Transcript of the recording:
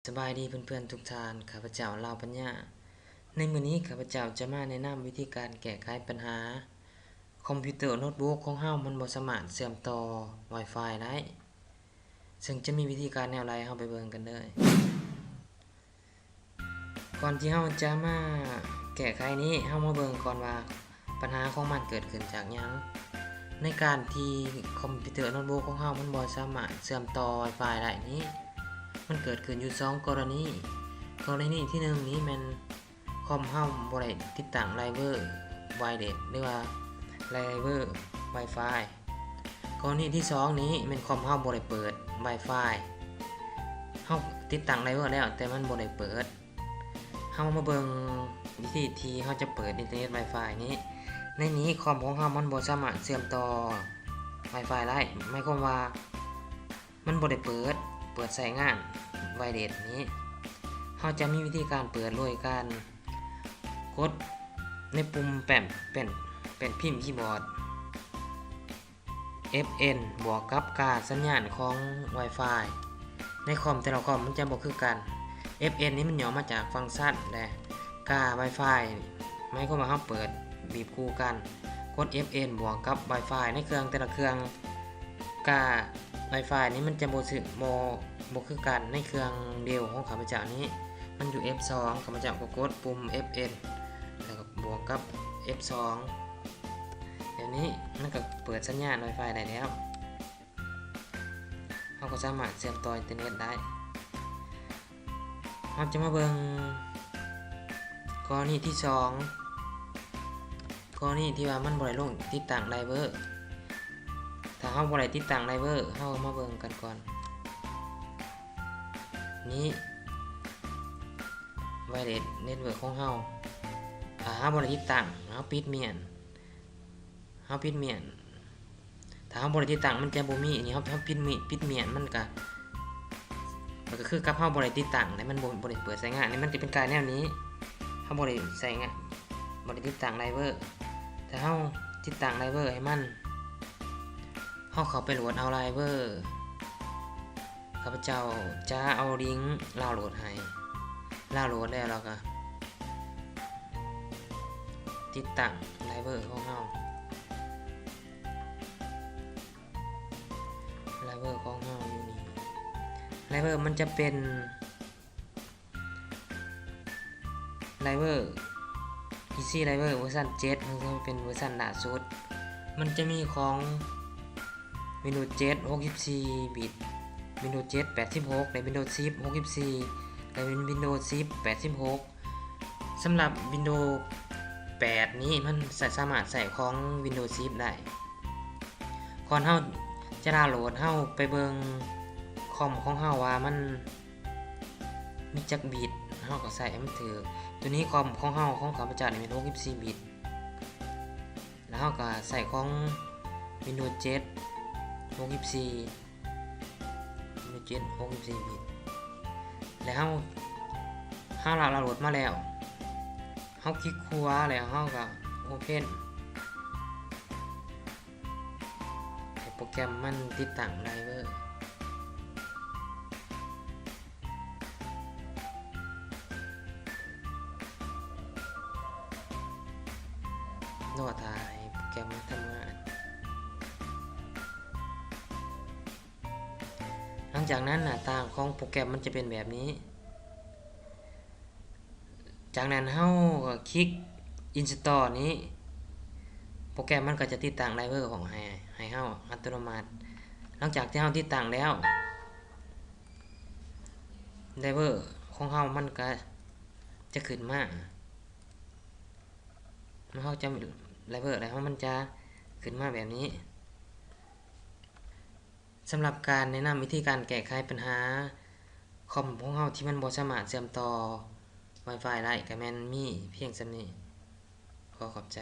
สบายดีเพื่อนๆทุกท่านข้าพเจ้าลาวปัญญาในมื้อนี้ข้าพเจ้าจะมาแนะนำวิธีการแก้ไขปัญหาคอมพิวเตอร์โน้ตบุ๊กของเฮามันบ่สามารถเชื่อมต่อ Wi-Fi ได้ซึ่งจะมีวิธีการแนวใดเฮาไปเบิ่งกันเลยก่อนที่เฮาจะมาแก้ไขนี้เฮามาเบิ่งก่อนว่าปัญหาของมันเกิดขึ้นจากหยังในการที่คอมพิวเตอร์โน้ตบุ๊กของเฮามันบ่สามารถเชื่อมต่อ Wi-Fi ได้นี้มันเกิดขึ้นอยู่2กรณีที่1นี้แม่นคอมเฮาบ่ได้ติดตั้งไดรเวอร์ไวเลสหรือว่าไดรเวอร์ Wi-Fi กรณีที่2นี้แม่นคอมเฮาบ่ได้เปิด Wi-Fi เฮาติดตั้งไดรเวอร์แล้วแต่มันบ่ได้เปิดเฮามาเบิ่งวิธีที่เฮาจะเปิดอินเทอร์เน็ต Wi-Fi นี้ในนี้คอมของเฮามันบ่สามารถเชื่อมต่อ Wi-Fi ได้หมายความว่ามันบ่ได้เปิดใช้งานไวเลสนี้เราจะมีวิธีการเปิดโดยการกดในปุ่มเป็นพิมพ์คีย์บอร์ด FN บวกกับการสัญญาณของ Wi-Fi ในคอมแต่ละคอมมันจะบ่คือกัน FN นี้มันย่อมาจากฟังก์ชันและกา Wi-Fi หมายความว่าเราเปิดบีบคู่กันกด FN บวกกับ Wi-Fi ในเครื่องแต่ละเครื่องกา Wi-Fi นี้มันจะบ่คือกันในเครื่องเดียวของข้าพเจ้านี้มันอยู่ F2 ข้าพเจ้าก็กดปุ่ม FN แล้วก็บวกกับ F2 เดี๋ยวนี้มันก็เปิดสัญญาณ Wi-Fi ได้แล้วเราก็สามารถเชื่อมต่ออินเทอร์เน็ตได้เราจะมาเบิ่งกรณีที่2กรณีที่ว่ามันบ่ได้ลงติดตั้งไดรเวอร์ถ้าเราบ่ได้ติดตั้งไดรเวอร์เรามาเบิ่งกันก่อนนี้ไวเลสเน็ตเวิร์คของเฮาถ้าเฮาบ่ได้ติดตั้งเฮาปิดเมียนถ้าเฮาบ่ได้ติดตั้งมันจะบ่มีอันนี้เฮาปิดเมียนมันก็คือกับเฮาบ่ได้ติดตั้งแต่มันบ่ได้เปิดใช้งานนี่มันจะเป็นการแนวนี้เฮาบ่ได้ใช้งานบ่ได้ติดตั้งไดรเวอร์ถ้าเฮาติดตั้งไดรเวอร์ให้มันเฮาเข้าไปโหลดเอาไดรเวอร์ข้าพเจ้าจะเอาลิงก์ดาวน์โหลดให้ดาวน์โหลดแล้วเราก็ติดตั้งไดรเวอร์ของเฮาไดรเวอร์ของเฮาอยู่นี่ไดรเวอร์มันจะเป็นไดรเวอร์ PC ไดรเวอร์เวอร์ชัน7มันจะเป็นเวอร์ชันล่าสุดมันจะมีของ Windows 7 64 บิตWindows 7 86 ใน Windows 10 64 ใน Windows 10 86 สำหรับ Windows 8 นี้มันสามารถใส่ของ Windows 10 ได้ก่อนเฮาจะดาวน์โหลดเฮาไปเบิ่งคอมของเฮาว่ามันมีจักบิตเฮาก็ใส่ให้มันถูกตัวนี้คอมของเฮาของข้าพเจ้านี่เป็น64 บิตแล้วเฮาก็ใส่ของ Windows 7 64 64 บิตแล้วเฮาดาวน์โหลดมาแล้วเฮาคลิกขวาแล้วเฮาก็โอเพนให้โปรแกรมมันติดตั้งไดรเวอร์รอถ่ายโปรแกรมมันทำงานหลังจากนั้นหน้าต่างของโปรแกรมมันจะเป็นแบบนี้จากนั้นเฮาก็คลิก Install นี้โปรแกรมมันก็จะติดตั้งไดรเวอร์ของให้เฮาอัตโนมัติหลังจากที่เฮาติดตั้งแล้วไดรเวอร์ของเฮามันก็จะขึ้นมาเฮาจะไดรเวอร์แล้วมันจะขึ้นมาแบบนี้สำหรับการแนะนำวิธีการแก้ไขปัญหาคอมของเฮาที่มันบ่สามารถเชื่อมต่อ Wi-Fi ได้ก็แม่นมีเพียงส่ำนี้ขอขอบใจ